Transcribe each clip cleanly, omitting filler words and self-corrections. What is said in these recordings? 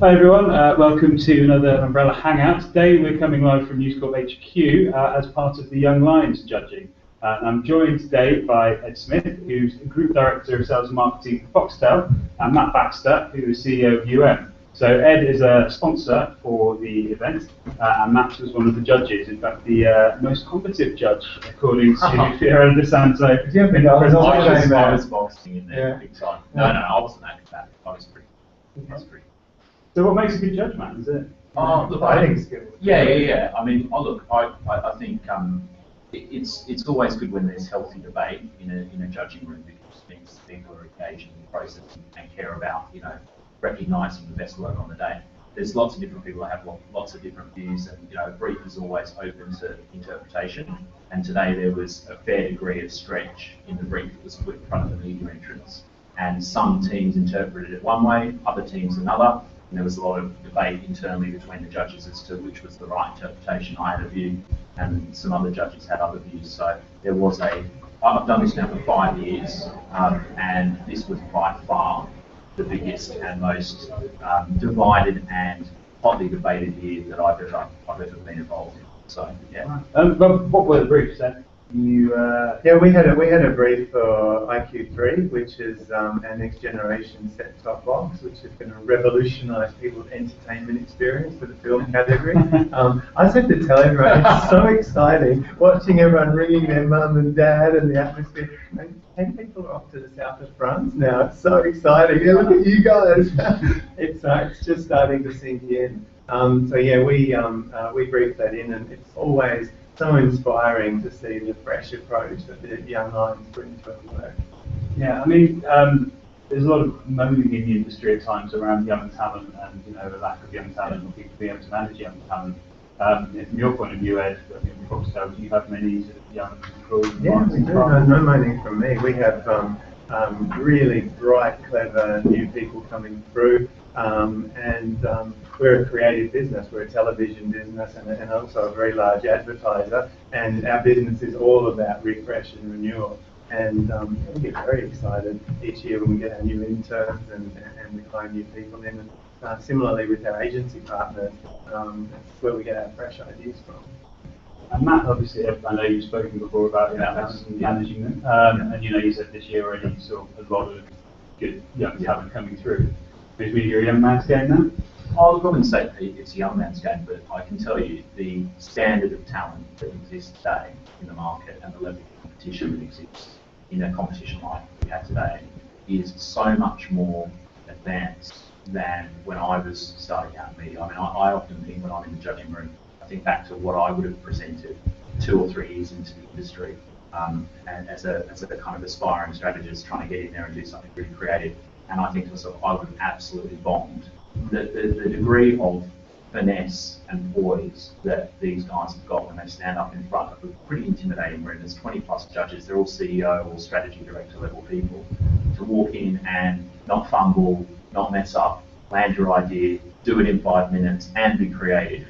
Hi everyone, welcome to another Umbrella Hangout. Today we're coming live from News Corp HQ as part of the Young Lions judging. I'm joined today by Ed Smith, who's Group Director of Sales and Marketing for Foxtel, and Matt Baxter, who is CEO of UM. So Ed is a sponsor for the event, and Matt was one of the judges, in fact the most competent judge, according to Fiona DeSanto. Yeah, I was boxing in there big time. No, I wasn't that bad. I was pretty. So what makes a good judge, Matt? Is it? The fighting skills. Yeah. I mean, I think it's always good when there's healthy debate in a judging room, because it means people are engaged in the process and care about recognising the best work on the day. There's lots of different people that have lots of different views, and a brief is always open to interpretation. And today there was a fair degree of stretch in the brief that was put in front of the media entrance, and some teams interpreted it one way, other teams another. And there was a lot of debate internally between the judges as to which was the right interpretation. I had a view, and some other judges had other views. So there was I've done this now for 5 years, and this was by far the biggest and most divided and hotly debated year that I've ever been involved in. So yeah. But what were the briefs then? Yeah, we had a brief for IQ3, which is our next generation set-top box, which is going to revolutionise people's entertainment experience for the film category. I just have to tell everyone, it's so exciting watching everyone ringing their mum and dad and the atmosphere. 10 people are off to the south of France now. It's so exciting. Yeah, look at you guys. It's just starting to sink in. So yeah, we briefed that in, and it's always so inspiring to see the fresh approach that the Young Lions bring to our work. Yeah, I mean, there's a lot of moaning in the industry at times around young talent and the lack of young talent or people being able to manage young talent. From your point of view, Ed, I think Foxtel, do you have many sort of young people? Yeah, we do. No moaning from me. We have really bright, clever new people coming through. We're a creative business, we're a television business and also a very large advertiser, and our business is all about refresh and renewal. And we get very excited each year when we get our new interns and we hire new people in. And similarly with our agency partners, that's where we get our fresh ideas from. And Matt, obviously, I know you've spoken before about managing them, and you said this year already you saw a lot of good young talent coming through. Is it a young man's game now? I wouldn't say it's a young man's game, but I can tell you the standard of talent that exists today in the market and the level of competition that exists in a competition like we have today is so much more advanced than when I was starting out in media. I mean, I often think when I'm in the judging room, I think back to what I would have presented 2 or 3 years into the industry, and as a kind of aspiring strategist trying to get in there and do something really creative. And I think to myself, I would have absolutely bombed. The degree of finesse and poise that these guys have got when they stand up in front of a pretty intimidating room. There's 20 plus judges, they're all CEO or strategy director level people. To walk in and not fumble, not mess up, land your idea, do it in 5 minutes and be creative.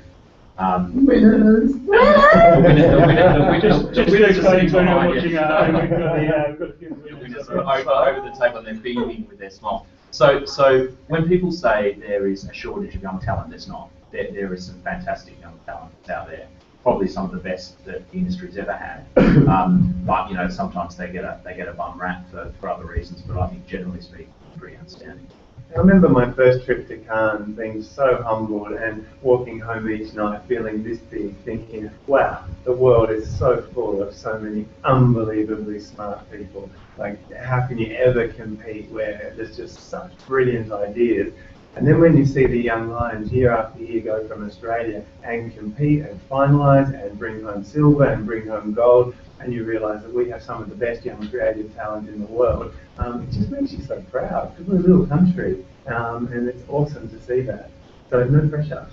Winners! We're just exciting when we're watching we've got a few winners over the table and they're beaming with their smile. So when people say there is a shortage of young talent, there's not. There is some fantastic young talent out there. Probably some of the best that the industry's ever had. But sometimes they get a bum rap for other reasons. But I think generally speaking, pretty outstanding. I remember my first trip to Cannes, being so humbled and walking home each night feeling this big, thinking, wow, the world is so full of so many unbelievably smart people. Like, how can you ever compete where there's just such brilliant ideas? And then when you see the Young Lions year after year go from Australia and compete and finalise and bring home silver and bring home gold, and you realise that we have some of the best young creative talent in the world, it just makes you so proud, because we're a little country, and it's awesome to see that. So no pressure.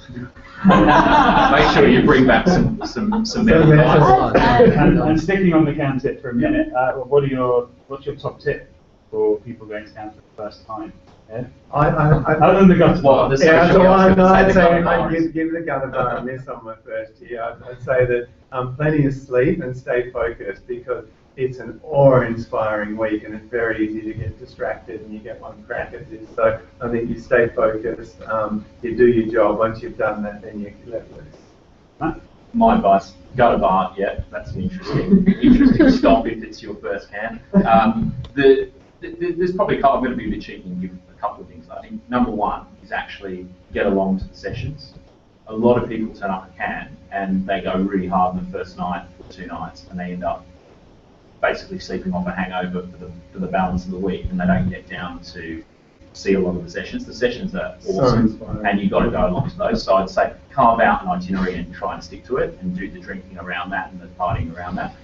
Make sure you bring back some medals. And sticking on the Cannes tip for a minute, what's your top tip for people going to Cannes for the first time? Yeah. Other than the gutter bar. I'd say I'd give the gutter bar a miss on my first year. I'd say that plenty of sleep and stay focused, because it's an awe-inspiring week, and it's very easy to get distracted, and you get one crack at this. So I think you stay focused, you do your job. Once you've done that, then you let loose. My advice: go to bar. Yeah, that's an interesting stop if it's your first can. There's probably I'm going to be a bit cheeky and give a couple of things. I think number one is actually get along to the sessions. A lot of people turn up a can and they go really hard in the first night or 2 nights, and they end up basically sleeping off a hangover for the balance of the week, and they don't get down to see a lot of the sessions. The sessions are awesome, and you've got to go along to those. So I'd say carve out an itinerary and try and stick to it, and do the drinking around that and the partying around that.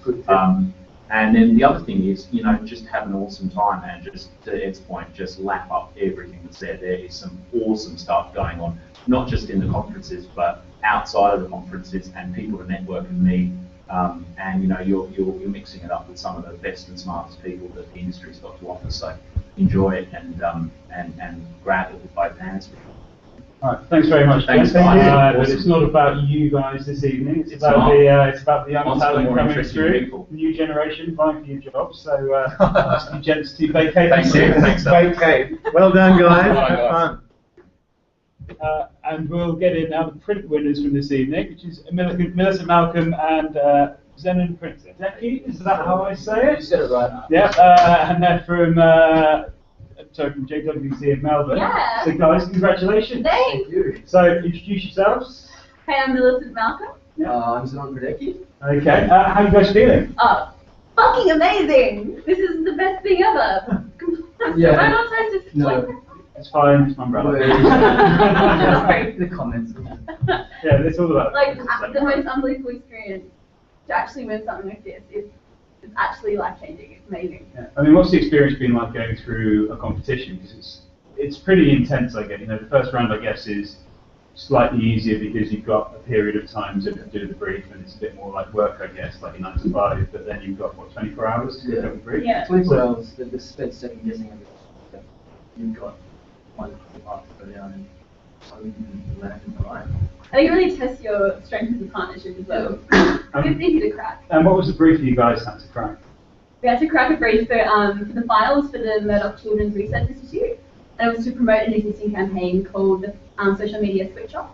And then the other thing is, just have an awesome time, and just to Ed's point, just lap up everything that's there. There is some awesome stuff going on, not just in the conferences, but outside of the conferences, and people to network and meet. And you're mixing it up with some of the best and smartest people that the industry's got to offer. So enjoy it and grab it with both hands. All right, thanks very much. Thanks, guys. But it's not about you guys this evening. It's about the young talent coming through, the new generation vying for your jobs. So ask you gents to vacate. Thanks. Vacate. Well done, guys. Have fun. And we'll get in now the print winners from this evening, which is Millicent Malcolm and Zenon Prince. Is that how I say it? You said it right. Yeah, and they're from JWC in Melbourne. Yeah. So guys, congratulations. Thanks. Thank you. So introduce yourselves. Hey, I'm Millicent Malcolm. I'm Zenon Prince. Okay, how are you guys feeling? Oh, fucking amazing! This is the best thing ever. Yeah. I'm not supposed to No. It's fine, it's my umbrella. The comments. Yeah, it's all about Like, the most unbelievable experience to actually win something like this is it's actually life-changing. It's amazing. Yeah. I mean, what's the experience been like going through a competition? Because it's pretty intense, I guess. The first round, I guess, is slightly easier because you've got a period of time to do the brief, and it's a bit more like work, I guess, like 9 to 5. But then you've got 24 hours to do the brief. Yeah. 24 hours. The spent second guessing everything. You've got one part to go down and so you can land right. I think it really tests your strength as a partnership as well. It's easy to crack. And what was the brief you guys had to crack? We had to crack a brief for the finals for the Murdoch Children's Research Institute, and it was to promote an existing campaign called the Social Media Switch Off,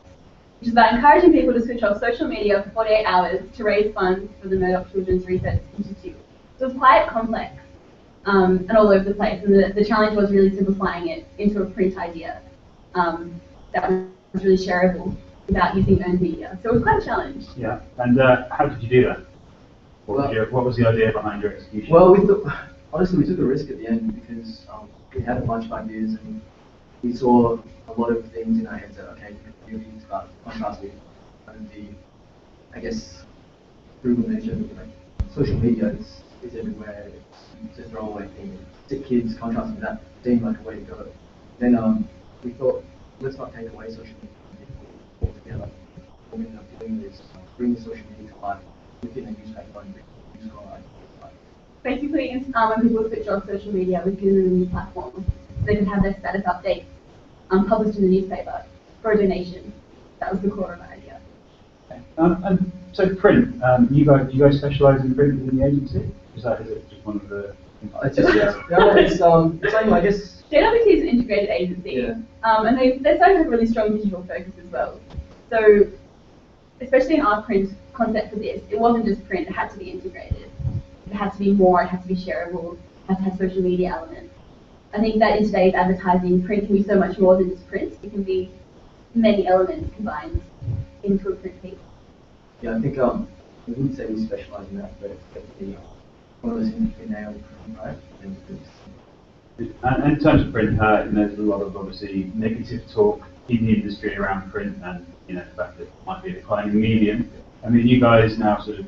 which is about encouraging people to switch off social media for 48 hours to raise funds for the Murdoch Children's Research Institute. So it was quite complex and all over the place, and the challenge was really simplifying it into a print idea that was really shareable without using earned media. So it was quite a challenge. Yeah, and how did you do that? What was the idea behind your execution? Well, honestly, we took a risk at the end because we had a bunch of ideas and we saw a lot of things in our heads that, okay, we can do these, but contrast with I guess, brutal nature of social media is everywhere. It's a throwaway thing. Sick kids, contrasting with that seemed like a way to go. Then we thought, let's not take away social media altogether. What we ended up doing is bring the social media to life within a newspaper and news online. Basically, when people switch off social media, we give them a new platform. They can have their status updates published in the newspaper for a donation. That was the core of our idea. And so print, you guys specialise in print within the agency? Is it just one of the? It's same, I guess. JWC is an integrated agency, and they started to have a really strong digital focus as well. So, especially in our print concept for this, it wasn't just print; it had to be integrated. It had to be more. It had to be shareable. It had to have social media elements. I think that in today's advertising, print can be so much more than just print. It can be many elements combined into a print piece. Yeah, I think we wouldn't say we specialise in that, but it's definitely one of those things we nailed, right? And in terms of print, there's a lot of obviously negative talk in the industry around print, and the fact that it might be a declining medium. I mean, you guys now sort of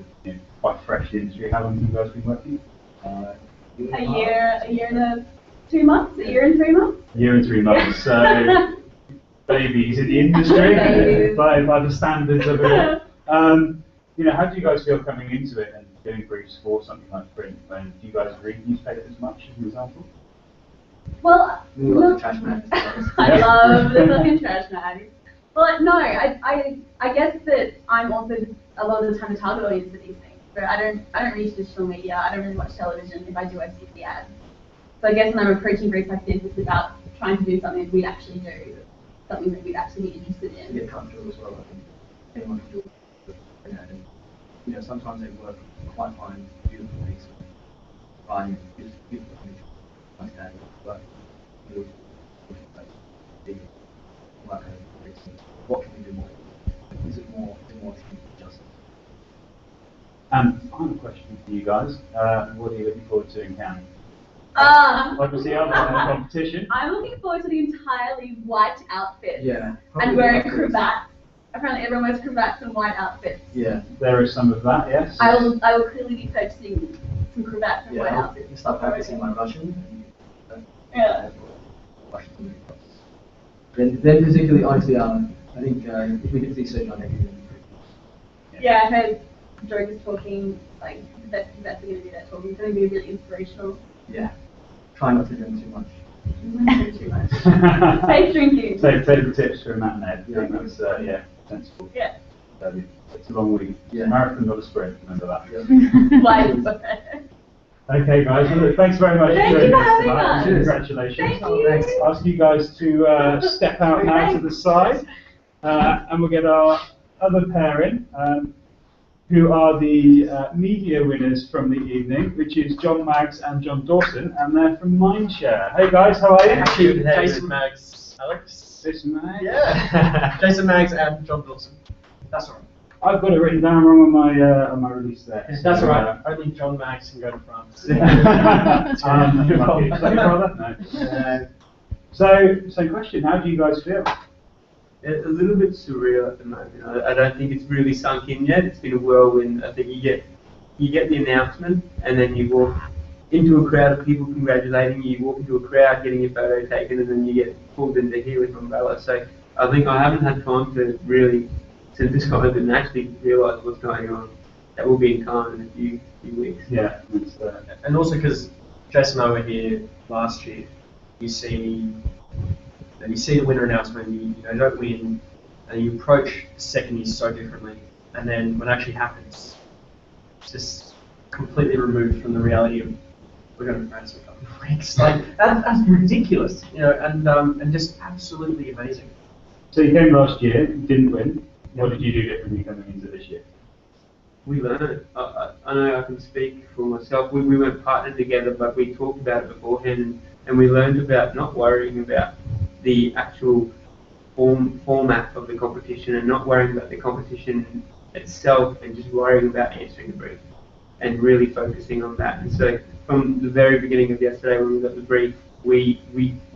quite fresh in the industry. How long have you guys been working? A year and 2 months, a year and 3 months. A year and 3 months. So babies in the industry by the standards of it all. How do you guys feel coming into it and doing briefs for something like print? When do you guys read newspapers much, as an example? Well, We love the trash man. I love the fucking trash mag. Well, no, I guess that I'm also just a lot of the time the target audience for these things. So I don't read digital media. I don't really watch television. If I do, I see the ads. So I guess when I'm approaching groups like this, it's about trying to do something that we'd actually do, something that we'd actually be interested in. To get comfortable as well, I think. Anyone can do it. And, you know, sometimes they work quite fine, beautiful things. Fine, beautiful image, like that. But you like what can we do more? Is it more justice? And final question for you guys. What are you looking forward to in Cannes? Obviously, other than the competition. I'm looking forward to the entirely white outfits. Yeah. And wearing cravats. Apparently everyone wears cravats and white outfits. Yeah. There is some of that, yes. I will clearly be purchasing some cravats and white outfits. You start practicing my Russian. Yeah. Then particularly, honestly, I think if we get to see Sergio next year. Yeah, I heard Joker's talking, like, that's going to be that talking. It's going to be really inspirational. Yeah. Try not to drink too much. Not too much. Safe drinking. Take the tips from Matt and Ed. Yeah. I think that's, sensible. Yeah. It's a long week. Yeah. Marathon, not a sprint, remember that. Yeah. Like, Okay, guys, well, look, thanks very much Thank for you joining for us having tonight. us. Congratulations. Thank you. Thanks. Ask you guys to step out now to the side, and we'll get our other pair in, who are the media winners from the evening, which is John Maggs and John Dawson, and they're from Mindshare. Hey guys, how are you? Actually, Jason Maggs, Alex. Jason Maggs? Yeah. Jason Maggs and John Dawson. That's all right. I've got it written down wrong on my release there. That's all right. Only John Maggs can go to France. Lucky. Is that your brother? No. So question, how do you guys feel? A little bit surreal at the moment. I don't think it's really sunk in yet. It's been a whirlwind. I think you get the announcement, and then you walk into a crowd of people congratulating you. You walk into a crowd getting your photo taken, and then you get pulled into here with umbrella. So I think I haven't had time to really synthesize and actually realise what's going on. That will be in Cannes in a few weeks. Yeah. And also because Jason and I were here last year, you see the winner announcement, you don't win, and you approach the second year so differently, and then when it actually happens, it's just completely removed from the reality of we're going to France in a couple of weeks. Like that's ridiculous, and just absolutely amazing. So you came last year, didn't win. What did you do differently coming into this year? We learned. I know I can speak for myself. We weren't partnered together, but we talked about it beforehand, and we learned about not worrying about the actual format of the competition and not worrying about the competition itself and just worrying about answering the brief and really focusing on that. And so from the very beginning of yesterday when we got the brief, we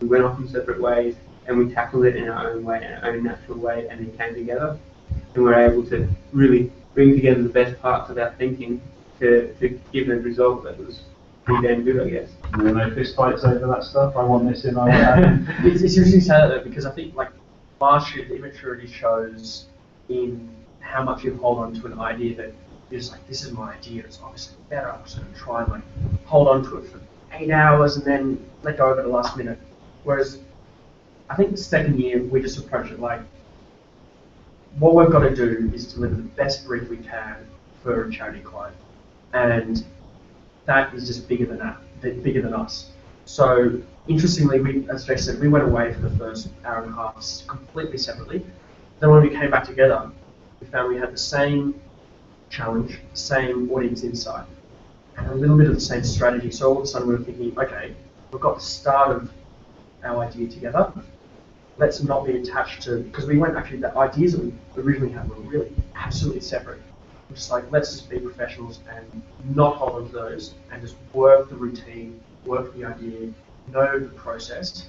went off in separate ways and we tackled it in our own way, in our own natural way, and then came together and were able to really bring together the best parts of our thinking to give a result that was pretty damn good, I guess. There were no fist fights over that stuff. I want this in, I want that in. It's interesting to say that though, because I think like last year the immaturity shows in how much you hold on to an idea that you're just like, this is my idea, it's obviously better, I'm just going to try and like hold on to it for 8 hours and then let go of it at the last minute. Whereas I think the second year we just approach it like, what we've got to do is deliver the best brief we can for a charity client. And that is just bigger than that, bigger than us. So interestingly, as Jake said, we went away for the first hour and a half completely separately. Then when we came back together, we found we had the same challenge, the same audience insight, and a little bit of the same strategy. So all of a sudden we were thinking, okay, we've got the start of our idea together. Let's not be attached to, because we went actually, the ideas that we originally had were really absolutely separate. We're just like, let's just be professionals and not hold on to those and just work the routine, work the idea, know the process,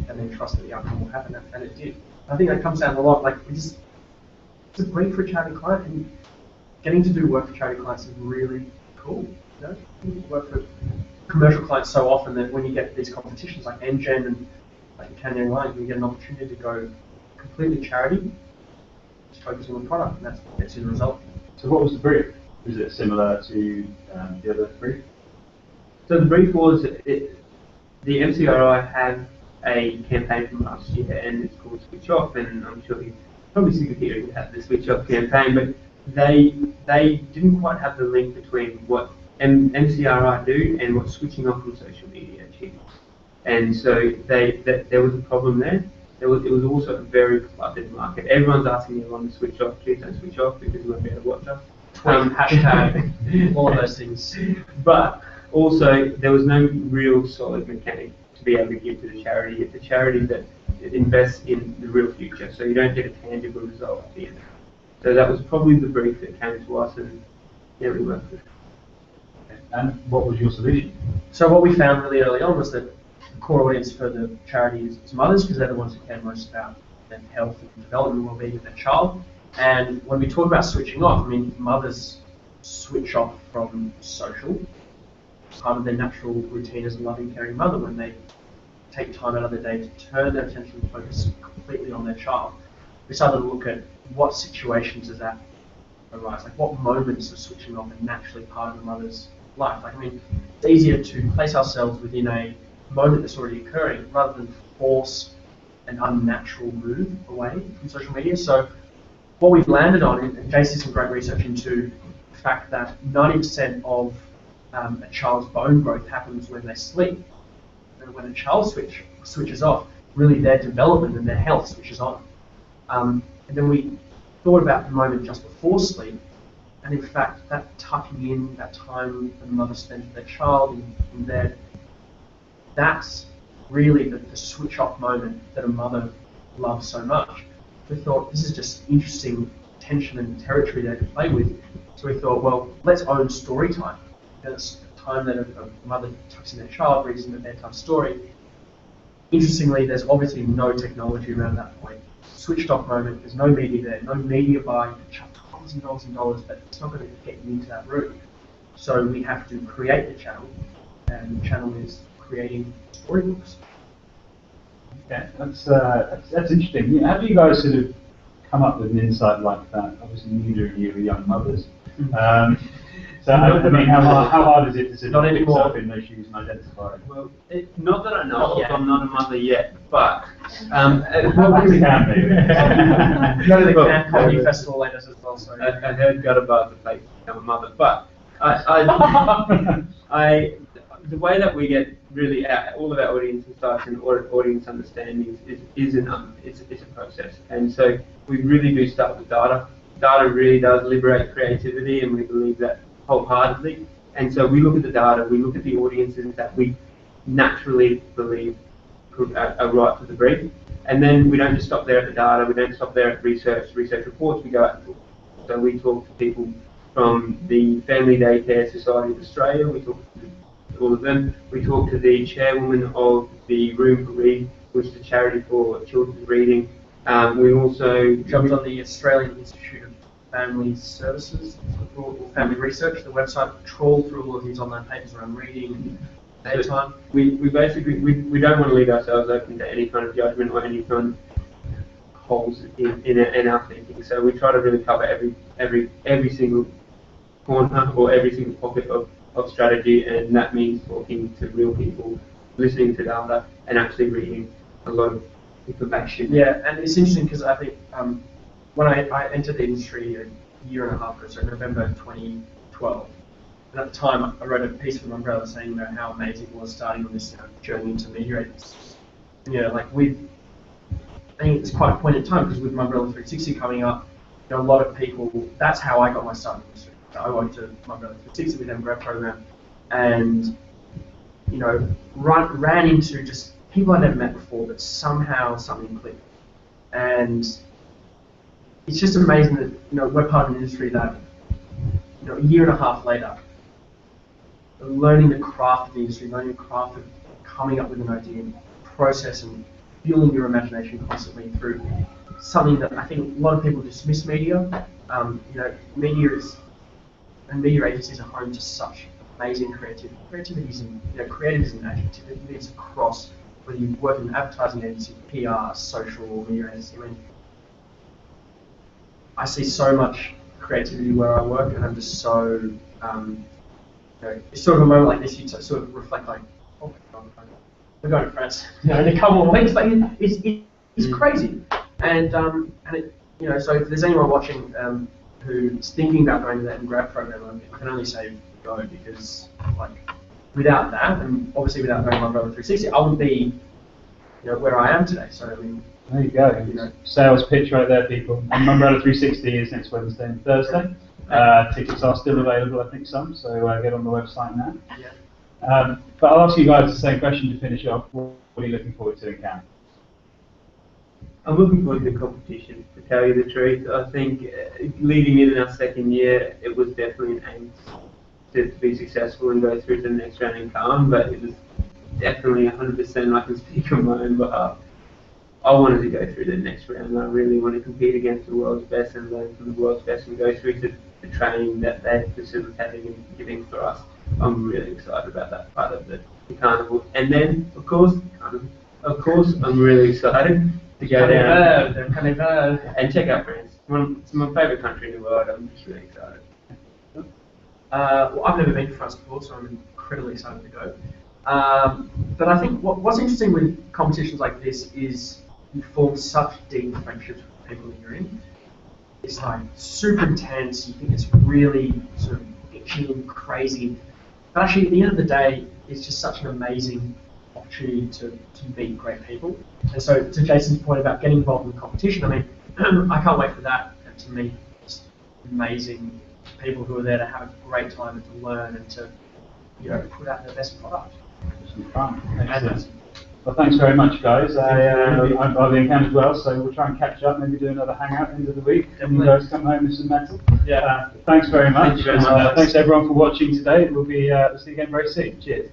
and then trust that the outcome will happen, and it did. I think that comes down a lot, like, it's a brief for a charity client, and getting to do work for charity clients is really cool. You work for commercial clients so often that when you get these competitions like NGen and like Canyon Line, you get an opportunity to go completely charity, just focusing on the product, and that's the result. So what was the brief? Is it similar to the other brief? So the brief was, the MCRI have a campaign from last year, and it's called Switch Off, and I'm sure you're probably sick of hearing about the Switch Off campaign, but they didn't quite have the link between what MCRI do and what switching off from social media achieves. And so there was a problem there. It was also a very flooded market. Everyone's asking everyone to switch off. Please don't switch off because we won't be able to watch us. Hashtag, all of those things. But also, there was no real solid mechanic to be able to give to the charity. It's a charity that invests in the real future, so you don't get a tangible result at the end. So that was probably the brief that came to us, and yeah, we worked with it. And what was your solution? So what we found really early on was that the core audience for the charity is mothers, because they're the ones who care most about their health and development and well-being of their child. And when we talk about switching off, I mean, mothers switch off from social. Part of their natural routine as a loving, caring mother when they take time out of their day to turn their attention and focus completely on their child. We started to look at what situations does that arise, like what moments of switching off are naturally part of a mother's life. Like, I mean, it's easier to place ourselves within a moment that's already occurring rather than force an unnatural move away from social media. So what we've landed on, and Jason did some great research into the fact that 90% of a child's bone growth happens when they sleep. And when a child switches off, really their development and their health switches on. And then we thought about the moment just before sleep, and in fact, that tucking in, that time that the mother spends with their child in bed, that's really the switch off moment that a mother loves so much. We thought this is just interesting tension and territory there to play with. So we thought, well, let's own story time. It's the time that a mother tucks in their child, reads them a bedtime story. Interestingly, there's obviously no technology around that point. Switched off moment, there's no media there, no media buy, you can chuck $1,000 and dollars, but it's not going to get you into that room. So we have to create the channel, and the channel is creating storybooks. Okay, that's interesting. How do you guys sort of come up with an insight like that? Obviously, neither of you are young mothers. So I mean, how hard is it to sort of pick yourself in those shoes and identify? Well, not that I know of, I'm not a mother yet, but we can maybe. Go to the Comedy Festival later as well. So I heard got about the place to become a mother, but the way that we get really all of our audience insights and audience understandings is a process, and so we really do start with data. Data really does liberate creativity, and we believe that wholeheartedly. And so we look at the data, we look at the audiences that we naturally believe are right for the brief, and then we don't just stop there at the data, we don't stop there at research reports, we go out and talk. So we talk to people from the Family Daycare Society of Australia, we talk to all of them, we talk to the chairwoman of the Room for Read, which is a charity for children's reading. We also jumped on the Australian Institute of Family Services, or Family Research, the website, trawled through all of these online papers around reading and daytime. We basically, we don't want to leave ourselves open to any kind of judgment or any kind of holes in our thinking. So we try to really cover every single corner or every single pocket of strategy, and that means talking to real people, listening to data, and actually reading a lot of information. Yeah, and it's interesting because I think when I entered the industry a year and a half ago, so November 2012, and at the time I wrote a piece for Umbrella saying how amazing it was starting on this journey into media agencies. Like I think it's quite a point in time because with Umbrella 360 coming up, a lot of people, that's how I got my start in the industry. So I went to Umbrella 360 with them grad program, and ran into just people I'd never met before, but somehow something clicked. And it's just amazing that we're part of an industry that a year and a half later, learning the craft of the industry, learning the craft of coming up with an idea, and process, and fueling your imagination constantly through something that I think a lot of people dismiss media. Media agencies are home to such amazing creativity. Creativity isn't, creative is an adjective. It's across whether you work in an advertising agency, PR, social, media agency. I mean, I see so much creativity where I work, and I'm just so, it's sort of a moment like this, you sort of reflect like, oh my God, we're going to France, in a couple of weeks, but it's crazy. And so if there's anyone watching who's thinking about going to that grad program, I can only say go, because like without that, and obviously without knowing Umbrella 360, I wouldn't be where I am today. So I mean, there you go. Sales pitch right there, people. And Umbrella 360 is next Wednesday and Thursday. Tickets are still available, I think some, so get on the website now. Yeah. But I'll ask you guys the same question to finish off. What are you looking forward to in camp? I'm looking forward to the competition, to tell you the truth. I think leading in our second year, it was definitely an aim to be successful and go through to the next round in Calm, but it was definitely 100%, I can speak on my own behalf. I wanted to go through the next round. I really want to compete against the world's best and learn from the world's best and go through to the training that they're facilitating and giving for us. I'm really excited about that part of the carnival. And then, of course, I'm really excited to go down and check out France. It's my favourite country in the world. I'm just really excited. Well, I've never been to France before, so I'm incredibly excited to go. But I think what's interesting with competitions like this is you form such deep friendships with people that you're in. It's like super intense. You think it's really sort of itchy and crazy. But actually, at the end of the day, it's just such an amazing opportunity to meet great people. And so, to Jason's point about getting involved in the competition, I mean, I can't wait for that and to meet just amazing people who are there to have a great time and to learn and to put out their best product. Some fun. Excellent. Well, thanks very much, guys. I'll be in camp as well, so we'll try and catch up, maybe do another hangout end of the week. And you guys come home with some metal. Yeah. Thanks very much. Thank you very much. Thanks everyone for watching today. We'll see you again very soon. Cheers.